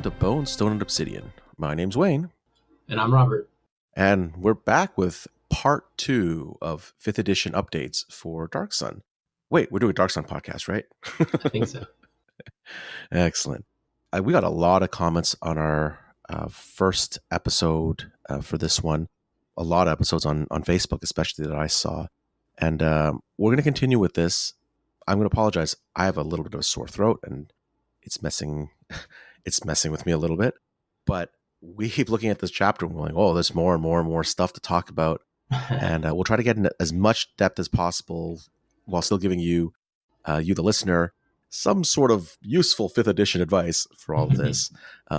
welcome to Bone, Stone, and Obsidian. My name's Wayne. And I'm Robert. And we're back with part 2 of 5th edition updates for Dark Sun. Wait, we're doing a Dark Sun podcast, right? I think so. Excellent. We got a lot of comments on our first episode for this one. A lot of episodes on Facebook, especially that I saw. And we're going to continue with this. I'm going to apologize. I have a little bit of a sore throat, and it's messing with me a little bit. But we keep looking at this chapter and going, oh, there's more and more and more stuff to talk about. And we'll try to get in as much depth as possible while still giving you, the listener, some sort of useful 5th edition advice for all of this.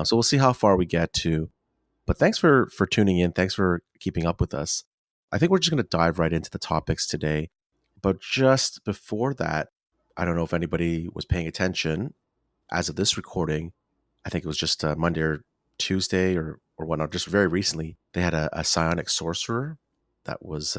So we'll see how far we get to. But thanks for tuning in. Thanks for keeping up with us. I think we're just going to dive right into the topics today. But just before that, I don't know if anybody was paying attention. As of this recording, I think it was just Monday or Tuesday or whatnot, just very recently, they had a psionic sorcerer that was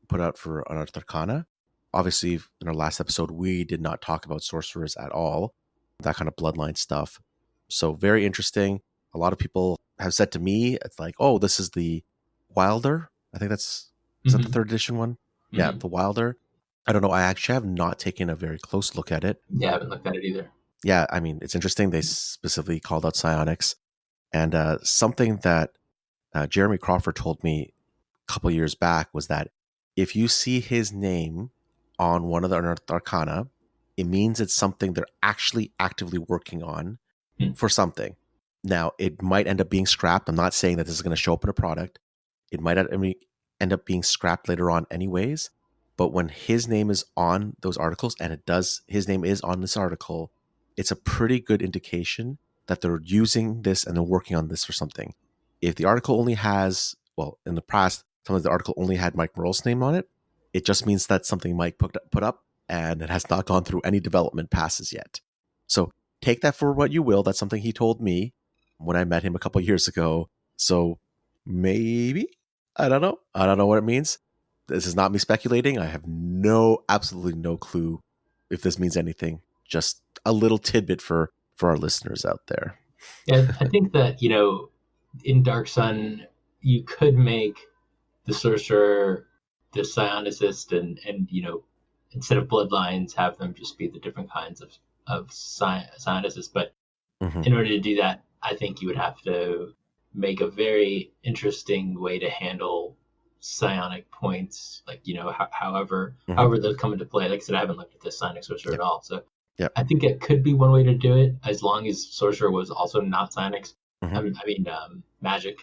put out for Unearthed Arcana. Obviously, in our last episode, we did not talk about sorcerers at all, that kind of bloodline stuff. So very interesting. A lot of people have said to me, it's like, oh, this is the Wilder. I think is that the 3rd edition one? Mm-hmm. Yeah, the Wilder. I don't know. I actually have not taken a very close look at it. Yeah, I haven't looked at it either. Yeah, I mean, it's interesting. They specifically called out psionics. And something that Jeremy Crawford told me a couple years back was that if you see his name on one of the Unearthed Arcana, it means it's something they're actually actively working on for something. Now, it might end up being scrapped. I'm not saying that this is going to show up in a product. It might end up being scrapped later on anyways. But when his name is on those articles, and his name is on this article, it's a pretty good indication that they're using this and they're working on this for something. If the article only has, well, in the past, sometimes the article only had Mike Morrell's name on it, it just means that's something Mike put up and it has not gone through any development passes yet. So take that for what you will. That's something he told me when I met him a couple years ago. So maybe, I don't know what it means. This is not me speculating. I have absolutely no clue if this means anything. Just a little tidbit for our listeners out there. Yeah, I think that, in Dark Sun, you could make the sorcerer the psionicist and instead of bloodlines, have them just be the different kinds of psionicists. But in order to do that, I think you would have to make a very interesting way to handle psionic points, like, however those come into play. Like I said, I haven't looked at this psionic sorcerer at all. So I think it could be one way to do it, as long as sorcerer was also not psionics. Magic,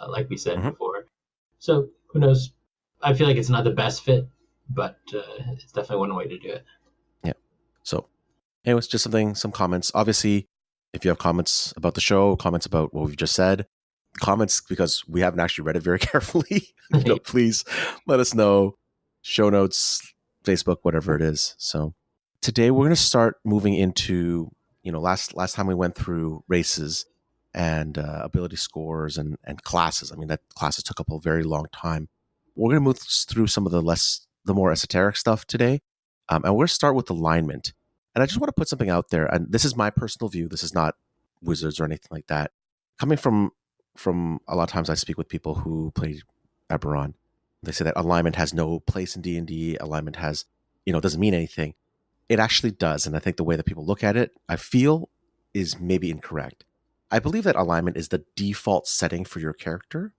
like we said before. So who knows? I feel like it's not the best fit, but it's definitely one way to do it. Yeah. So anyways, just some comments. Obviously, if you have comments about the show, comments about what we've just said, comments because we haven't actually read it very carefully, please let us know. Show notes, Facebook, whatever it is. So today we're going to start moving into, last time we went through races and ability scores and classes. I mean, that classes took up a very long time. We're going to move through some of the more esoteric stuff today. And we're going to start with alignment. And I just want to put something out there. And this is my personal view. This is not Wizards or anything like that. Coming from a lot of times I speak with people who play Eberron. They say that alignment has no place in D&D. Alignment has, doesn't mean anything. It actually does. And I think the way that people look at it, I feel, is maybe incorrect. I believe that alignment is the default setting for your character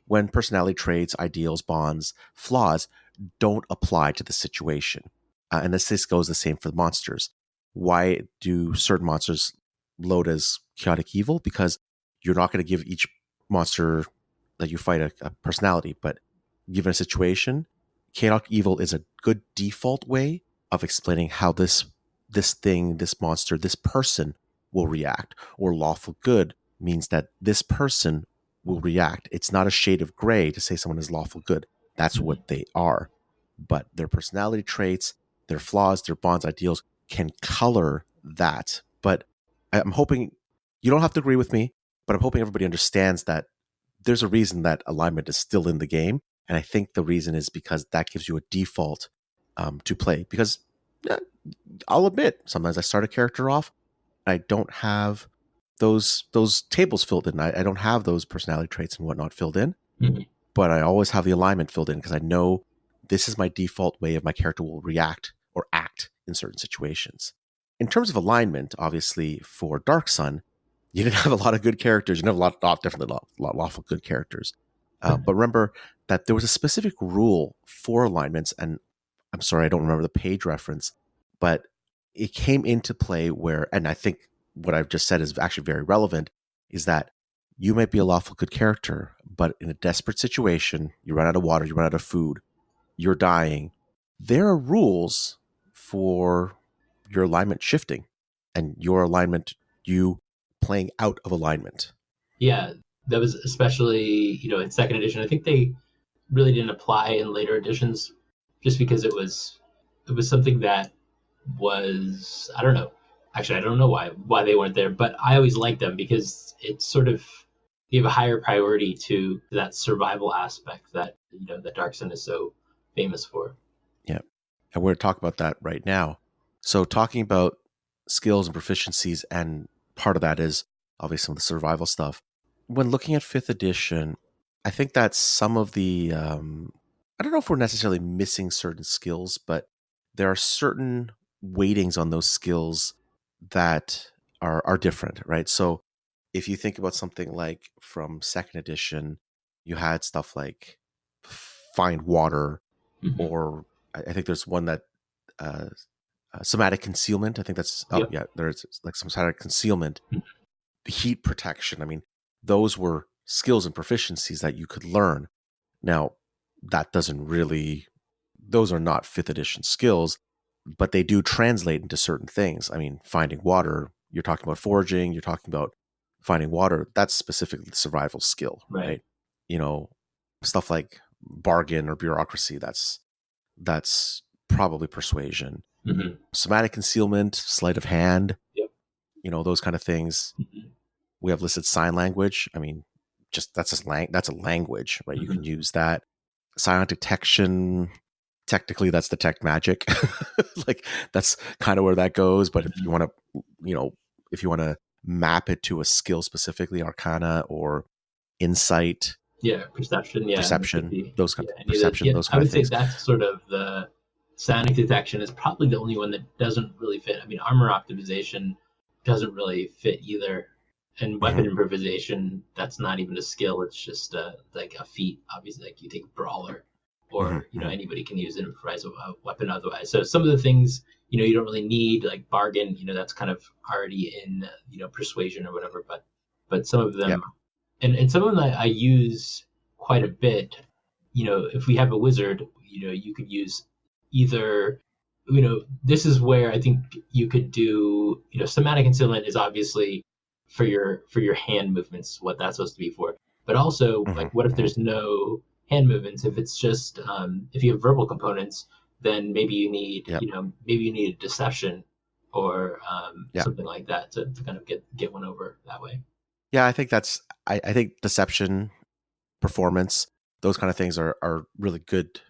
when personality traits, ideals, bonds, flaws don't apply to the situation. And this goes the same for the monsters. Why do certain monsters load as chaotic evil? Because you're not going to give each monster that you fight a personality, but given a situation, chaotic evil is a good default way of explaining how this thing, this monster, this person will react. Or lawful good means that this person will react. It's not a shade of gray to say someone is lawful good. That's what they are. But their personality traits, their flaws, their bonds, ideals can color that. But I'm hoping you don't have to agree with me, but I'm hoping everybody understands that there's a reason that alignment is still in the game. And I think the reason is because that gives you a default to play. Because I'll admit, sometimes I start a character off, I don't have those tables filled in. I don't have those personality traits and whatnot filled in, Mm-hmm. but I always have the alignment filled in because I know this is my default way of my character will react or act in certain situations. In terms of alignment, obviously for Dark Sun, you didn't have a lot of good characters. You didn't have definitely a lot lawful good characters. But remember that there was a specific rule for alignments, and I'm sorry, I don't remember the page reference, but it came into play where, and I think what I've just said is actually very relevant, is that you might be a lawful good character, but in a desperate situation, you run out of water, you run out of food, you're dying. There are rules for your alignment shifting and your alignment, you playing out of alignment. Yeah, that was especially, in second edition. I think they really didn't apply in later editions just because it was something that was, I don't know. Actually, I don't know why they weren't there, but I always liked them because it sort of gave a higher priority to that survival aspect that, that Dark Sun is so famous for. Yeah. And we're going to talk about that right now. So talking about skills and proficiencies, and part of that is obviously some of the survival stuff. When looking at 5th edition, I think that some of the, I don't know if we're necessarily missing certain skills, but there are certain weightings on those skills that are different, right? So if you think about something like from 2nd edition, you had stuff like find water, Mm-hmm. or I think there's one that somatic concealment. I think that's there's like some somatic concealment, heat protection. I mean, those were skills and proficiencies that you could learn. Now, that doesn't really; those are not 5th edition skills, but they do translate into certain things. I mean, finding water. You're talking about foraging. You're talking about finding water. That's specifically the survival skill, right? Stuff like bargain or bureaucracy. That's probably persuasion. Mm-hmm. Somatic concealment, sleight of hand, yep. Those kind of things. Mm-hmm. We have listed sign language. I mean, just that's a language, right? Mm-hmm. You can use that. Silent detection, technically that's detect magic. Like that's kind of where that goes. But if you want to, map it to a skill specifically, arcana or insight. Perception. Those kind of perception. Those kind of things. I would say that's sort of the psionic detection is probably the only one that doesn't really fit. I mean, armor optimization doesn't really fit either, and weapon improvisation, that's not even a skill. It's just like a feat. Obviously, like you take a brawler, or anybody can use an improvised weapon otherwise. So some of the things you don't really need, like bargain. That's kind of already in persuasion or whatever. But some of them. And some of them I use quite a bit. If we have a wizard, you could use either, this is where I think you could do, somatic concealment is obviously for your hand movements, what that's supposed to be for. But also, like, what if there's no hand movements? If it's just, if you have verbal components, then maybe you need, maybe you need a deception or something like that to kind of get one over that way. Yeah, I think I think deception, performance, those kind of things are really good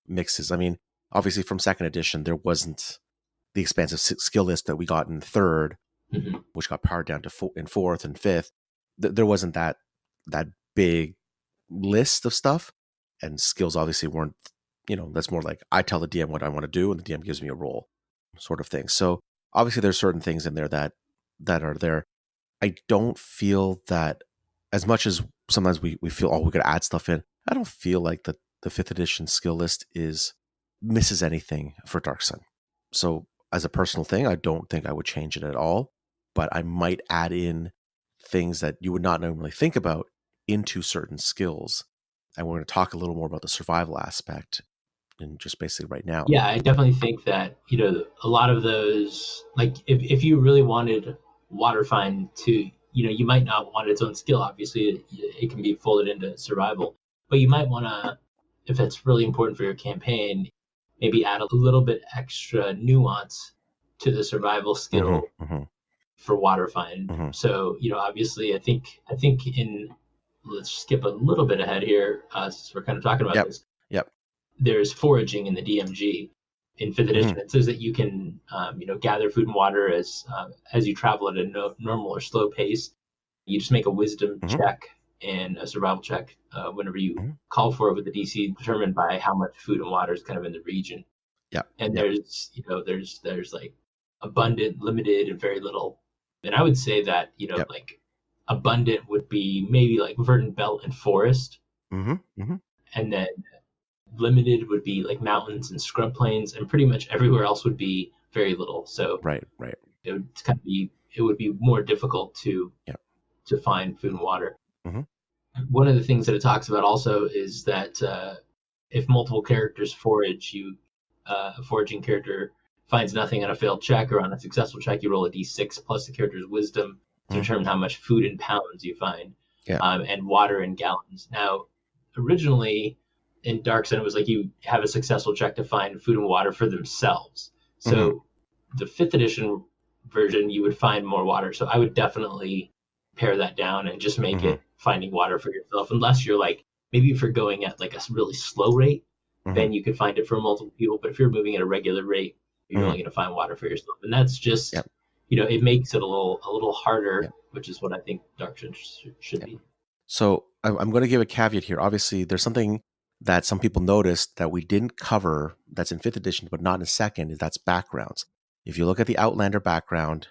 mixes. I mean, obviously from 2nd edition, there wasn't the expansive skill list that we got in 3rd, which got powered down to in 4th and 5th. There wasn't that big list of stuff, and skills obviously weren't, that's more like I tell the DM what I want to do and the DM gives me a roll sort of thing. So obviously there's certain things in there that are there. I don't feel that, as much as sometimes we feel, we could add stuff in, I don't feel like the 5th edition skill list misses anything for Dark Sun. So as a personal thing, I don't think I would change it at all, but I might add in things that you would not normally think about into certain skills. And we're going to talk a little more about the survival aspect and just basically right now. Yeah, I definitely think that, a lot of those, like if you really wanted water find to, you might not want its own skill. Obviously, it can be folded into survival, but you might want to, if it's really important for your campaign, maybe add a little bit extra nuance to the survival skill for water find. So, obviously, I think let's skip a little bit ahead here, since we're kind of talking about this. There's foraging in the DMG. In 5th edition, it says that you can, gather food and water as you travel at a normal or slow pace. You just make a wisdom Mm-hmm. check and a survival check whenever you Mm-hmm. call for it, with the DC determined by how much food and water is kind of in the region. Yeah. And Yeah. there's like abundant, limited, and very little. And I would say that, Yeah. like abundant would be maybe like verdant belt and forest, Mm-hmm. Mm-hmm. and then limited would be like mountains and scrub plains, and pretty much everywhere else would be very little. So Right. Right. it would be more difficult Yeah. to find food and water. Mm-hmm. One of the things that it talks about also is that if multiple characters forage, a foraging character finds nothing on a failed check, or on a successful check, you roll a d6 plus the character's wisdom to Mm-hmm. determine how much food in pounds you find, Yeah. and water in gallons. Now, originally in Dark Sun, it was like you have a successful check to find food and water for themselves. So Mm-hmm. the 5th edition version, you would find more water. So I would definitely pare that down and just make Mm-hmm. it finding water for yourself, unless you're like, maybe if you're going at like a really slow rate, Mm-hmm. then you could find it for multiple people. But if you're moving at a regular rate, you're Mm-hmm. only going to find water for yourself, and that's just Yep. it makes it a little harder, Yep. which is what I think Dark Sun should Yep. be. So I'm going to give a caveat here. Obviously, there's something that some people noticed that we didn't cover that's in 5th edition, but not in 2nd, is that's backgrounds. If you look at the Outlander background,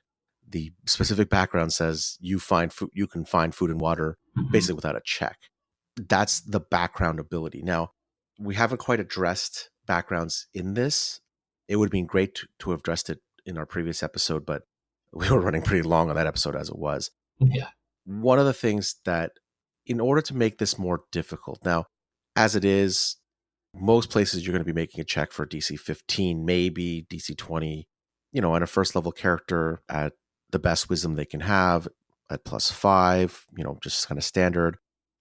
the specific background says you can find food and water basically without a check. That's the background ability. Now, we haven't quite addressed backgrounds in this. It would have been great to have addressed it in our previous episode, but we were running pretty long on that episode as it was. Yeah. One of the things that, in order to make this more difficult, now, as it is, most places you're going to be making a check for DC 15, maybe DC 20, and a first level character at the best wisdom they can have at +5, just kind of standard.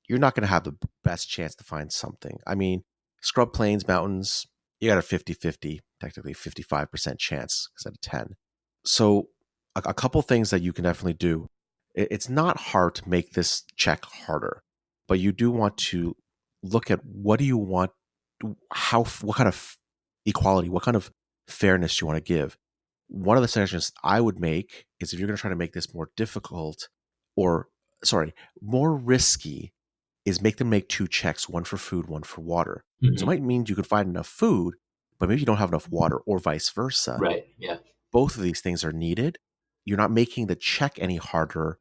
You're not going to have the best chance to find something. I mean, scrub plains, mountains, you got a 50-50, technically 55% chance because at a 10. So a couple things that you can definitely do. It's not hard to make this check harder, but you do want to look at what do you want, what kind of equality, what kind of fairness do you want to give. One of the suggestions I would make is, if you're going to try to make this more difficult, more risky, is make them make 2 checks, one for food, one for water. So it might mean you could find enough food, but maybe you don't have enough water, or vice versa. Right. Yeah. Both of these things are needed. You're not making the check any harder.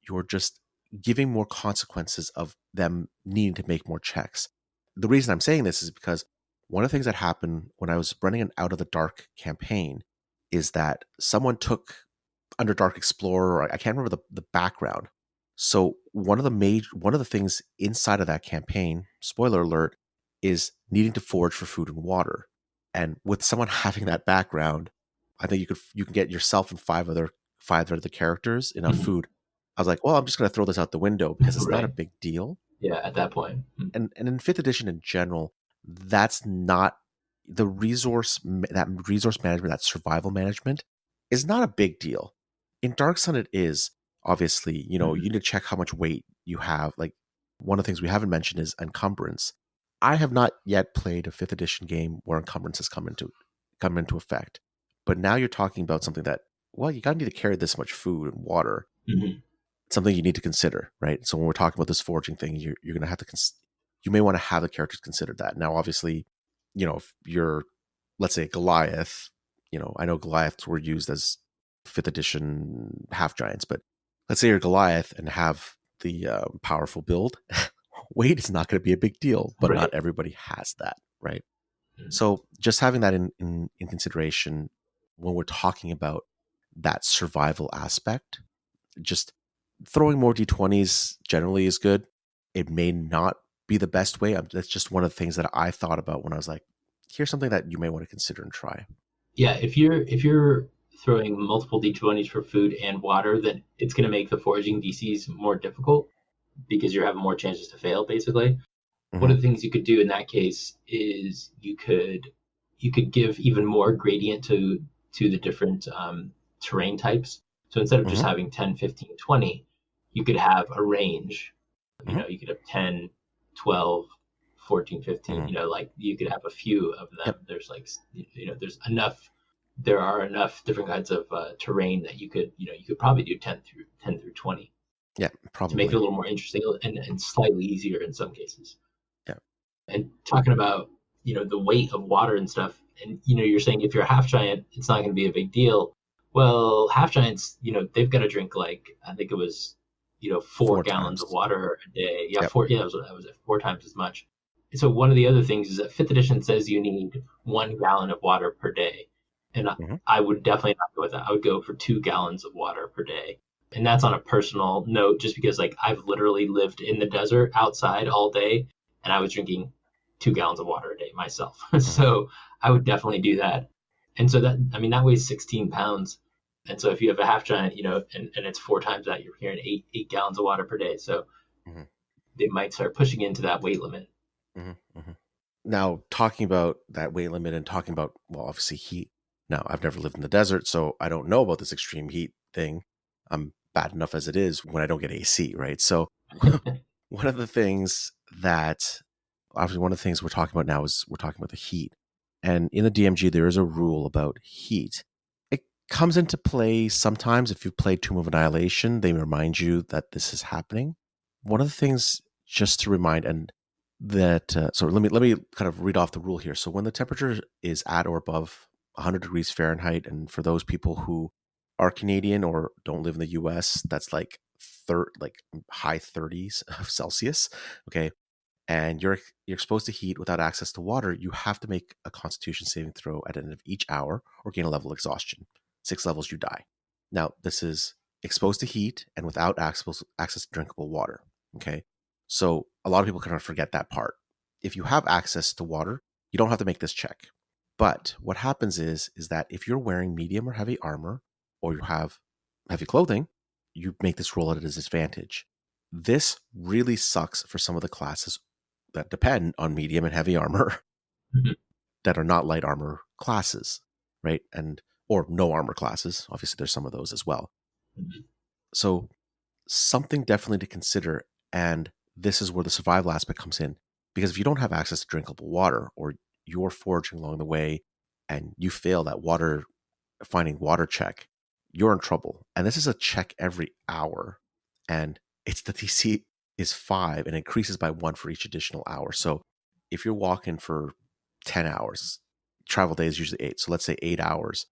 You're just giving more consequences of them needing to make more checks. The reason I'm saying this is because one of the things that happened when I was running an Out of the Dark campaign is that someone took Underdark Explorer, or I can't remember the background. So one of the things inside of that campaign, spoiler alert, is needing to forage for food and water. And with someone having that background, I think you can get yourself and five other characters enough food. I was like, well, I'm just going to throw this out the window because it's not a big deal. Yeah, at that point. And in 5th edition in general, that's not the resource management, that survival management is not a big deal. In Dark Sun, it is. Obviously, you need to check how much weight you have. Like, one of the things we haven't mentioned is Encumbrance. I have not yet played a 5th edition game where Encumbrance has come into effect. But now you're talking about something that, well, you gotta need to carry this much food and water. Something you need to consider, right? So when we're talking about this foraging thing, you're going to have to you may want to have the characters consider that. Now, obviously, if you're, let's say, Goliath, I know Goliaths were used as 5th edition half giants, but let's say you're Goliath and have the powerful build, weight is not going to be a big deal, but not everybody has that, right? So just having that in consideration when we're talking about that survival aspect, just throwing more d20s generally is good. It may not be the best way. That's just one of the things that I thought about when I was like, here's something that you may want to consider and try. Yeah, if you're throwing multiple d20s for food and water, then it's going to make the foraging DCs more difficult because you're having more chances to fail, basically. One of the things you could do in that case is you could give even more gradient to the different terrain types. So instead of just having 10, 15, 20, you could have a range. You could have 10, 12, 14, 15, like you could have a few of them. There's there are enough different kinds of terrain that you could probably do 10 through 20. Yeah, to make it probably. a little more interesting and slightly easier in some cases. Yeah. And talking about, the weight of water and stuff, and, you're saying if you're a half giant, it's not going to be a big deal. Well, half giants, they've got to drink like, I think it was, 4 gallons of Times. water a day. Yeah, Yep. four. Yeah, that was 4 times as much. So one of the other things is that fifth edition says you need 1 gallon of water per day, and Mm-hmm. I would definitely not go with that. I would go for 2 gallons of water per day, and that's on a personal note, just because like I've literally lived in the desert outside all day, and I was drinking 2 gallons of water a day myself. Mm-hmm. So I would definitely do that. And so that, I mean, that weighs 16 pounds. And so if you have a half giant, and it's 4 times that, you're hearing eight gallons of water per day. So Mm-hmm. they might start pushing into that weight limit. Mm-hmm. Mm-hmm. Now, talking about that weight limit and talking about, well, obviously heat. Now, I've never lived in the desert, so I don't know about this extreme heat thing. I'm bad enough as it is when I don't get AC, right? So, one of the things that, obviously, one of the things we're talking about now is we're talking about the heat. And in the DMG, there is a rule about heat. It comes into play sometimes if you've played Tomb of Annihilation, they remind you that this is happening. One of the things, just to remind, and that so let me kind of read off the rule here. So when the temperature is at or above 100 degrees Fahrenheit, and for those people who are Canadian or don't live in the US, that's like like high 30s of Celsius, okay, and you're exposed to heat without access to water, you have to make a Constitution saving throw at the end of each hour or gain a level of exhaustion. 6 levels, you die. Now this is exposed to heat and without access to drinkable water. Okay, so a lot of people kind of forget that part. If you have access to water, you don't have to make this check. But what happens is that if you're wearing medium or heavy armor, or you have heavy clothing, you make this roll at a disadvantage. This really sucks for some of the classes that depend on medium and heavy armor Mhm. that are not light armor classes, right? And or no armor classes. Obviously, there's some of those as well. Mhm. So something definitely to consider. And this is where the survival aspect comes in. Because if you don't have access to drinkable water, or you're foraging along the way and you fail that finding water check, you're in trouble. And this is a check every hour. And it's the DC is 5 and increases by 1 for each additional hour. So if you're walking for 10 hours, travel day is usually 8. So let's say 8 hours.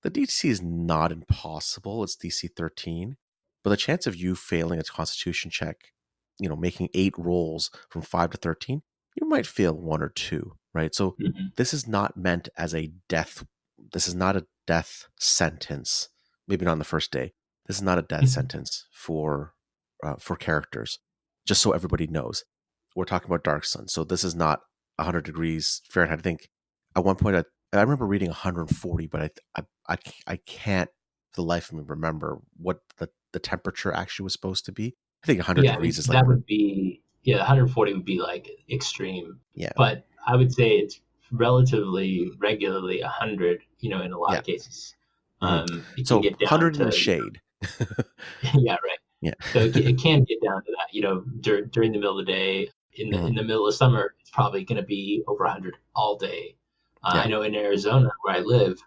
The DC is not impossible. It's DC 13. But the chance of you failing a constitution check, making 8 rolls from 5 to 13, you might fail 1 or 2, right? So Mhm. this is not meant as a death. This is not a death sentence. Maybe not on the first day. This is not a death sentence for characters. Just so everybody knows, we're talking about Dark Sun. So this is not 100 degrees Fahrenheit. I think at one point I remember reading 140, but I can't for the life of me remember what the temperature actually was supposed to be. I think 100 Yeah, I degrees mean, is like that would be, yeah, 140 would be like extreme. yeah, But I would say it's relatively regularly 100, in a lot yeah. of cases. Hmm. It can So get down 100 in the to, shade. yeah, right. Yeah. So it can get down to that, during the middle of the day. In the Hmm. in the middle of summer, it's probably going to be over 100 all day. Yeah. I know in Arizona, where I live,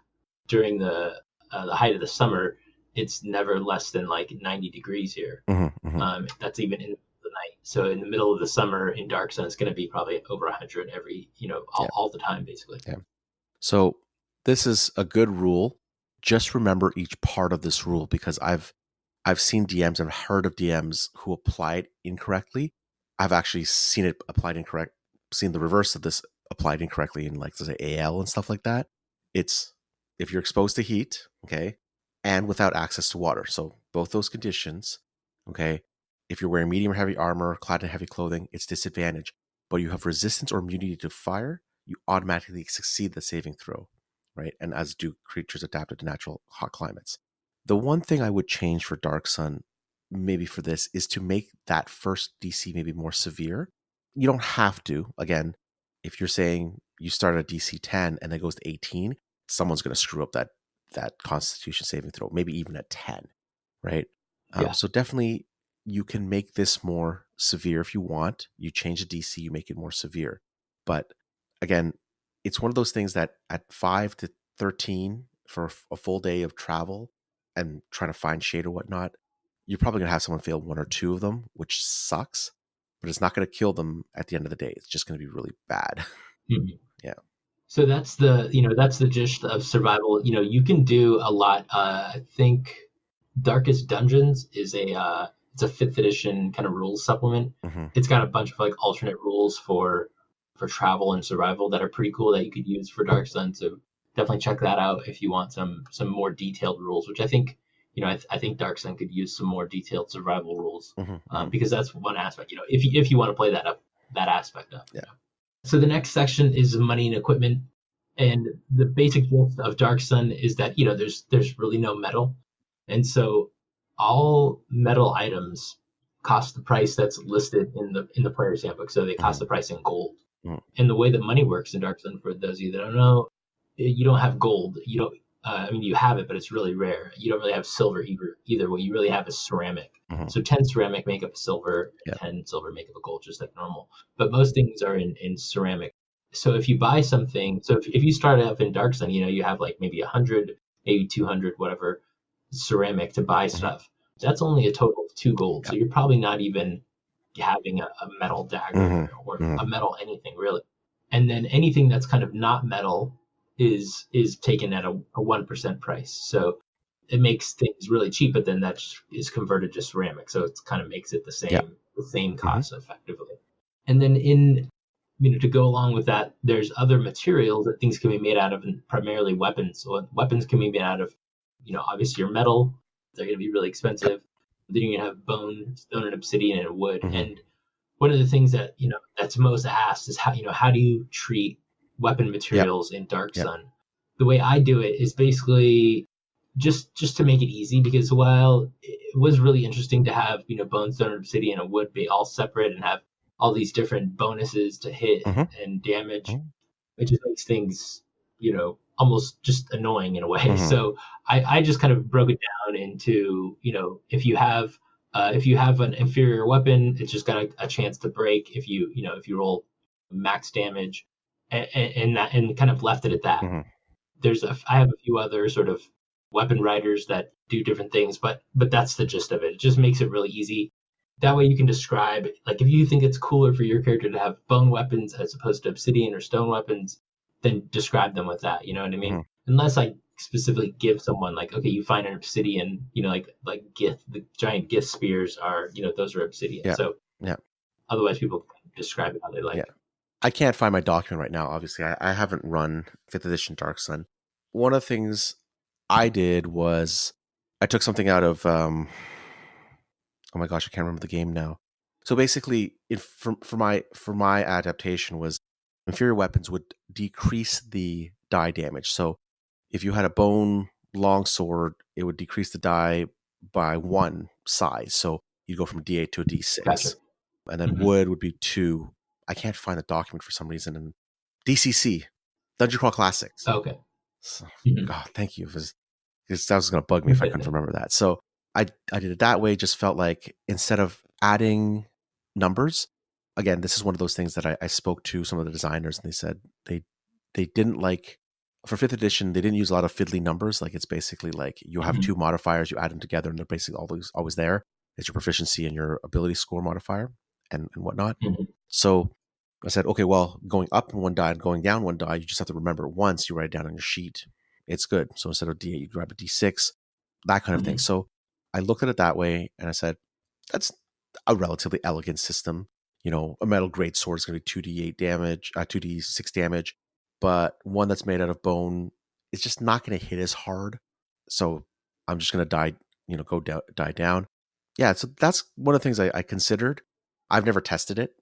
during the height of the summer, it's never less than like 90 degrees here. Hmm. Hmm. That's even in the night. So in the middle of the summer in dark sun, it's going to be probably over 100 every, Yeah. all the time, basically. Yeah. So this is a good rule. Just remember each part of this rule, because I've seen DMs, I've heard of DMs who apply it incorrectly. I've actually seen it applied incorrect, seen the reverse of this applied incorrectly in like say AL and stuff like that. It's if you're exposed to heat, okay, and without access to water. So both those conditions, okay. If you're wearing medium or heavy armor, clad in heavy clothing, it's disadvantage. But you have resistance or immunity to fire, you automatically succeed the saving throw, right? And as do creatures adapted to natural hot climates. The one thing I would change for Dark Sun, maybe for this, is to make that first DC maybe more severe. You don't have to. Again, if you're saying you start at DC 10 and then goes to 18, someone's going to screw up that Constitution saving throw, maybe even at 10, right? Yeah. So definitely you can make this more severe if you want. You change the DC, you make it more severe. But again, it's one of those things that at 5 to 13 for a full day of travel and trying to find shade or whatnot, you're probably going to have someone fail one or two of them, which sucks, but it's not going to kill them at the end of the day. It's just going to be really bad. Mhm. Yeah. So that's the gist of survival. You can do a lot. I think Darkest Dungeons is it's a fifth edition kind of rules supplement. Mm-hmm. It's got a bunch of like alternate rules for travel and survival that are pretty cool that you could use for Dark Sun. So definitely check that out if you want some more detailed rules, which I think I think Dark Sun could use some more detailed survival rules, Mm-hmm. because that's one aspect. If you want to play that aspect up. Yeah. So the next section is money and equipment, and the basic gist of Dark Sun is that there's really no metal, and so all metal items cost the price that's listed in the player's handbook. So they cost the price in gold. Mhm. And the way that money works in Dark Sun, for those of you that don't know, you don't have gold. You don't. I mean, you have it, but it's really rare. You don't really have silver either. What you really have is ceramic. Mhm. So 10 ceramic make up a silver, and 10 silver make up a gold, just like normal. But most things are in ceramic. So if you buy something, so if you start out in Dark Sun, you have like maybe 100, maybe 200, whatever, ceramic to buy stuff. That's only a total of 2 gold. So you're probably not even having a metal dagger or a metal anything really. And then anything that's kind of not metal is taken at a 1% price. So it makes things really cheap, but then that is converted to ceramic. So it kind of makes it the same cost effectively. And then to go along with that, there's other materials that things can be made out of, and primarily weapons. So weapons can be made out of, obviously your metal. They're going to be really expensive. Then you're going to have bone, stone, and obsidian, and wood. And one of the things that that's most asked is how do you treat weapon materials in Dark Sun? The way I do it is basically just to make it easy, because while it was really interesting to have bone, stone, obsidian, and wood be all separate and have all these different bonuses to hit and damage, it just makes things almost just annoying in a way. So I just kind of broke it down into if you have an inferior weapon, it's just got a chance to break if you roll max damage, and kind of left it at that. I have a few other sort of weapon writers that do different things, but that's the gist of it. It just makes it really easy. That way you can describe, like, if you think it's cooler for your character to have bone weapons as opposed to obsidian or stone weapons, then describe them with that. You know what I mean? Unless I specifically give someone like, okay, you find an obsidian, like Gith, the giant Gith spears are, those are obsidian. So otherwise people can describe it how they like. I can't find my document right now. Obviously, I haven't run 5th edition Dark Sun. One of the things I did was I took something out of, oh my gosh, I can't remember the game now. So basically, for my adaptation was inferior weapons would decrease the die damage. So if you had a bone longsword, it would decrease the die by 1 size. So you'd go from a D8 to a D6. Gotcha. And then wood would be 2. I can't find the document for some reason. And DCC, Dungeon Crawl Classics. Okay. So, God, thank you. Because that was going to bug me if I couldn't remember that. So I did it that way. Just felt like instead of adding numbers, again, this is one of those things that I spoke to some of the designers, and they said they didn't like, for 5th edition, they didn't use a lot of fiddly numbers. Like, it's basically like you have 2 modifiers, you add them together, and they're basically always there. It's your proficiency and your ability score modifier and whatnot. So I said, okay, well, going up 1 die and going down 1 die, you just have to remember it once. You write it down on your sheet. It's good. So instead of D8, you grab a D6, that kind of thing. So I looked at it that way, and I said, that's a relatively elegant system. A metal great sword is going to be 2d8 damage, 2d6 damage, but one that's made out of bone is just not going to hit as hard. So I'm just going to die down. Yeah, so that's one of the things I considered. I've never tested it.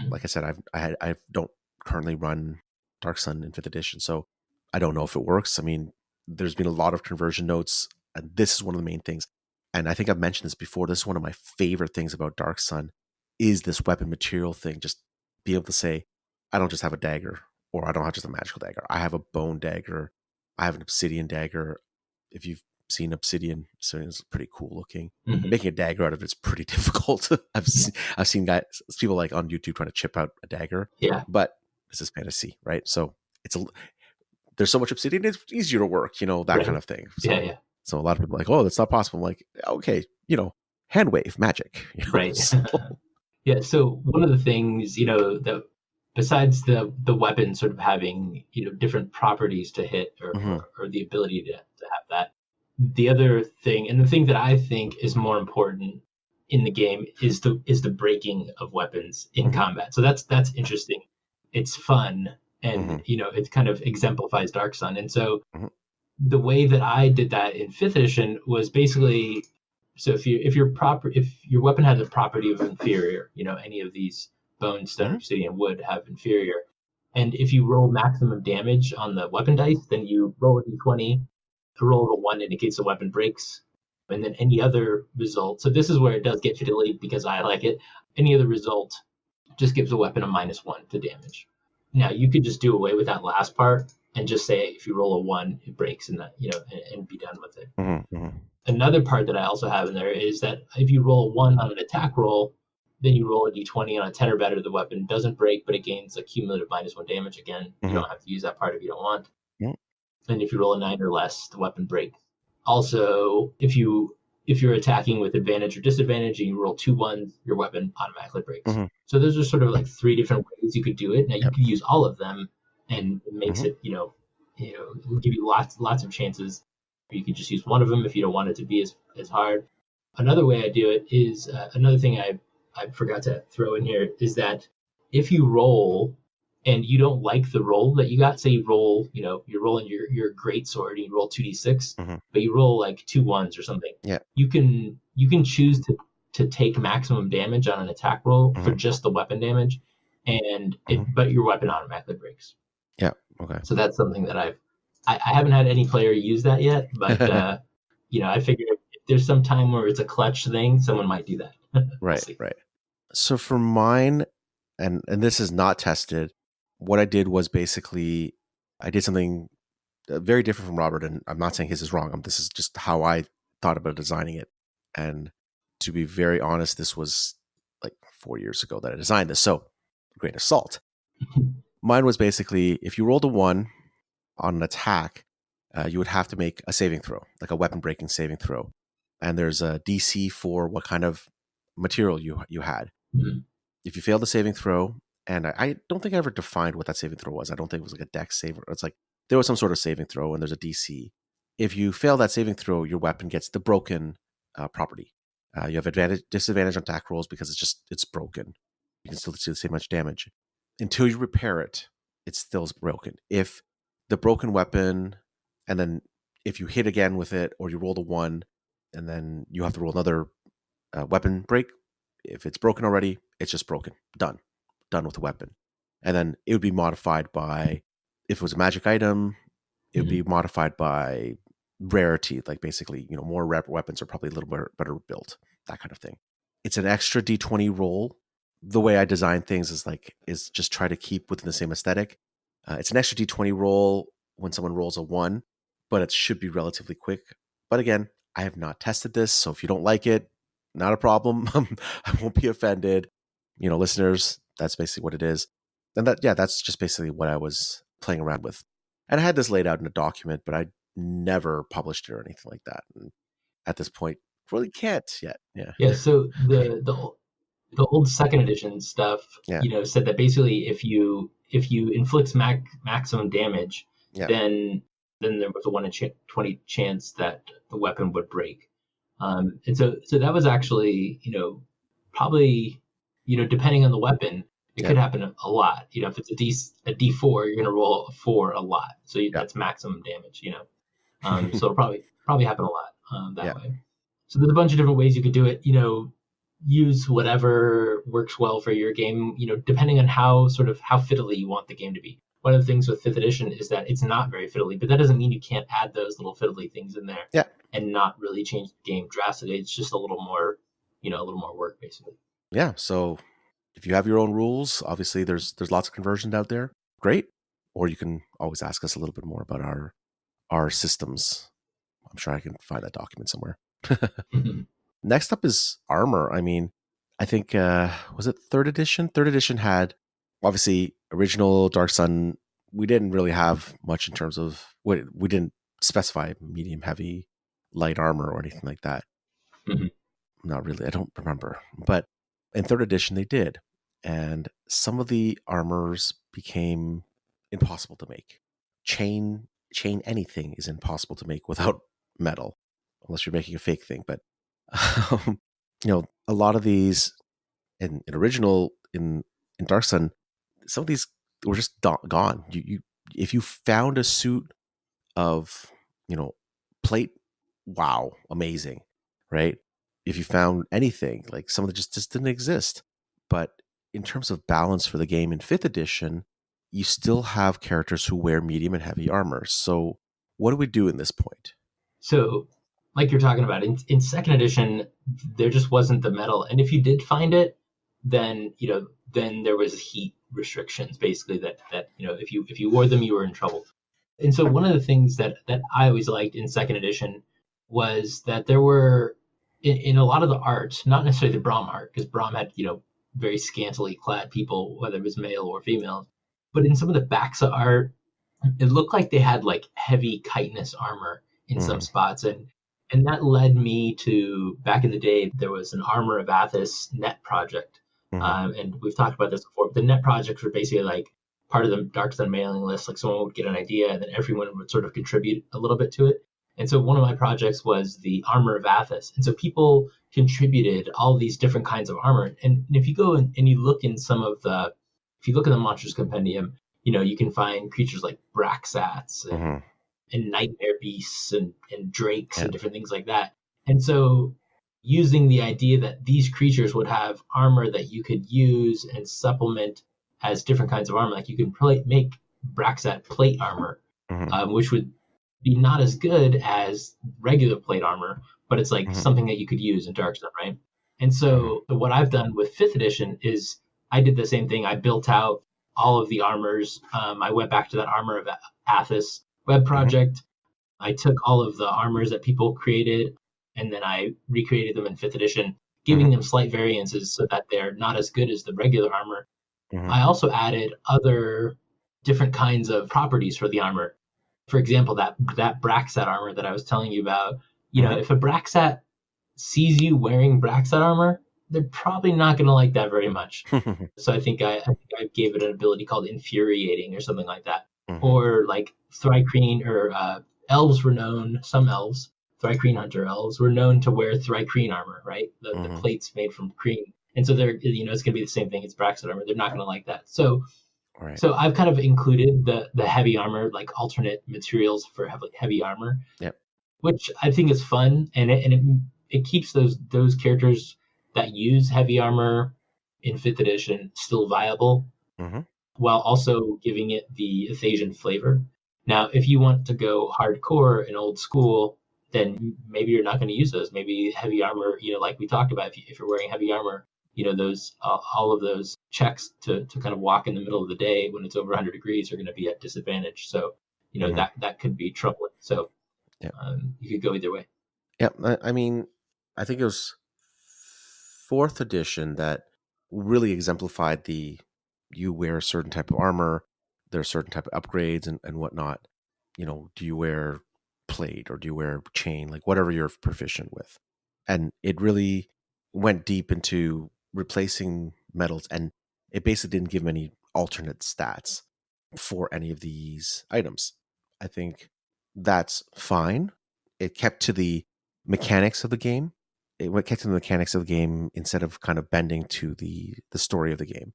Like I said, I don't currently run Dark Sun in 5th edition, so I don't know if it works. I mean, there's been a lot of conversion notes, and this is one of the main things. And I think I've mentioned this before. This is one of my favorite things about Dark Sun is this weapon material thing. Just be able to say, I don't just have a dagger, or I don't have just a magical dagger. I have a bone dagger. I have an obsidian dagger. If you've seen obsidian, it's pretty cool looking. Making a dagger out of it's pretty difficult. I've seen people like on YouTube trying to chip out a dagger. But this is fantasy, right? So there's so much obsidian, it's easier to work, that kind of thing. So, so a lot of people are like, oh, that's not possible. I'm like, okay, hand wave magic. Right. So, Yeah. So one of the things, that besides the weapon sort of having, different properties to hit or the ability to have that, the other thing, and the thing that I think is more important in the game is the breaking of weapons in combat. So that's interesting. It's fun, and it kind of exemplifies Dark Sun. And so the way that I did that in fifth edition was basically, so if your weapon has a property of inferior, any of these bone, stone, obsidian, wood have inferior, and if you roll maximum damage on the weapon dice, then you roll a d20. A roll of a 1 indicates the weapon breaks, and then any other result. So this is where it does get fiddly because I like it. Any other result just gives a weapon a -1 to damage. Now you could just do away with that last part and just say if you roll a 1, it breaks, and that and be done with it. Another part that I also have in there is that if you roll a 1 on an attack roll, then you roll a d20 on a 10 or better. The weapon doesn't break, but it gains a cumulative -1 damage. Again, you don't have to use that part if you don't want. And if you roll a 9 or less, the weapon breaks. Also, if you're attacking with advantage or disadvantage and you roll 2 1s, your weapon automatically breaks. So those are sort of like 3 different ways you could do it. Now you could use all of them, and it makes it it'll give you lots of chances. You could just use one of them if you don't want it to be as hard. Another way I do it is another thing I forgot to throw in here is that if you roll and you don't like the roll that you got, say you roll, you're rolling your great sword and you roll 2d6, but you roll like 2 1s or something. Yeah. You can choose to take maximum damage on an attack roll for just the weapon damage, and but your weapon automatically breaks. Yeah. Okay. So that's something that I haven't had any player use that yet, but I figured if there's some time where it's a clutch thing, someone might do that. Right. So for mine, and this is not tested, what I did was basically I did something very different from Robert, and I'm not saying his is wrong. This is just how I thought about designing it. And to be very honest, this was like 4 years ago that I designed this. So grain of salt. Mine was basically if you rolled a 1 on an attack, you would have to make a saving throw, like a weapon breaking saving throw. And there's a DC for what kind of material you had. If you fail the saving throw, and I don't think I ever defined what that saving throw was. I don't think it was like a dex save. It's like there was some sort of saving throw, and there's a DC. If you fail that saving throw, your weapon gets the broken property. You have disadvantage on attack rolls because it's broken. You can still do the same much damage. Until you repair it, it still is broken. If the broken weapon, and then if you hit again with it, or you roll a 1, and then you have to roll another weapon break. If it's broken already, it's just broken. Done with the weapon. And then it would be modified by, if it was a magic item, it would be modified by rarity. Like basically, more rare weapons are probably a little bit better built, that kind of thing. It's an extra D20 roll. The way I design things is just try to keep within the same aesthetic. It's an extra D20 roll when someone rolls a 1, but it should be relatively quick. But again, I have not tested this, so if you don't like it, not a problem. I won't be offended. Listeners, that's basically what it is. And that's just basically what I was playing around with. And I had this laid out in a document, but I never published it or anything like that. And at this point, really can't yet. Yeah. Yeah. So the old second edition stuff, said that basically if you inflict maximum damage, then there was a 1 in 20 chance that the weapon would break. And so that was actually, probably, depending on the weapon, it could happen a lot. If it's a D4, you're going to roll a 4 a lot. So that's maximum damage, so it'll probably happen a lot that way. So there's a bunch of different ways you could do it, use whatever works well for your game, depending on how fiddly you want the game to be. One of the things with 5th edition is that it's not very fiddly, but that doesn't mean you can't add those little fiddly things in there and not really change the game drastically. It's just a little more work, basically. Yeah. So if you have your own rules, obviously there's lots of conversions out there. Great. Or you can always ask us a little bit more about our systems. I'm sure I can find that document somewhere. Next up is armor. I mean, I think, was it 3rd edition? 3rd edition had, obviously, original Dark Sun. We didn't really have much in terms of, we didn't specify medium, heavy, light armor or anything like that. not really. I don't remember. But in third edition, they did. And some of the armors became impossible to make. Chain anything is impossible to make without metal, unless you're making a fake thing. But um, a lot of these in original in Dark Sun, some of these were just gone. You if you found a suit of plate, wow, amazing, right? If you found anything, like some of them just didn't exist. But in terms of balance for the game in fifth edition, you still have characters who wear medium and heavy armor. So what do we do in this point? So, like you're talking about, in second edition, there just wasn't the metal, and if you did find it, then then there was heat restrictions, basically that if you wore them, you were in trouble. And so one of the things that I always liked in second edition was that there were in a lot of the art, not necessarily the Braum art, because Braum had very scantily clad people, whether it was male or female, but in some of the Baxa art, it looked like they had like heavy chitinous armor in some spots, and that led me to, back in the day, there was an Armor of Athos net project, and we've talked about this before. But the net projects were basically like part of the Dark Sun mailing list. Like someone would get an idea, and then everyone would sort of contribute a little bit to it. And so one of my projects was the Armor of Athos, and so people contributed all these different kinds of armor. And if you go and you look in if you look in the Monsters Compendium, you can find creatures like Braxats and nightmare beasts and drakes and different things like that. And so using the idea that these creatures would have armor that you could use and supplement as different kinds of armor, like you can make Braxat plate armor, which would be not as good as regular plate armor, but it's like something that you could use in Dark Sun, right? And so what I've done with 5th edition is I did the same thing. I built out all of the armors. I went back to that Armor of Athos web project. I took all of the armors that people created, and then I recreated them in 5th edition, giving them slight variances so that they're not as good as the regular armor. I also added other different kinds of properties for the armor. For example, that Braxat armor that I was telling you about, if a Braxat sees you wearing Braxat armor, they're probably not going to like that very much. So I think I gave it an ability called Infuriating or something like that. Or like Thri-kreen or elves were known, some elves, Thri-kreen hunter elves, were known to wear Thri-kreen armor, right? The plates made from kreen. And so they're, it's going to be the same thing as Braxat armor. They're not going to like that. So So I've kind of included the heavy armor, like alternate materials for heavy armor, which I think is fun, and it keeps those characters that use heavy armor in 5th edition still viable, while also giving it the Athasian flavor. Now, if you want to go hardcore and old school, then maybe you're not going to use those. Maybe heavy armor, like we talked about, if you're wearing heavy armor, those all of those checks to kind of walk in the middle of the day when it's over 100 degrees are going to be at disadvantage. So, that could be troubling. So you could go either way. Yeah. I mean, I think it was 4th edition that really exemplified you wear a certain type of armor, there are certain type of upgrades and whatnot. Do you wear plate or do you wear chain, like whatever you're proficient with? And it really went deep into replacing metals, and it basically didn't give any alternate stats for any of these items. I think that's fine. It kept to the mechanics of the game. Kept to the mechanics of the game instead of kind of bending to the story of the game.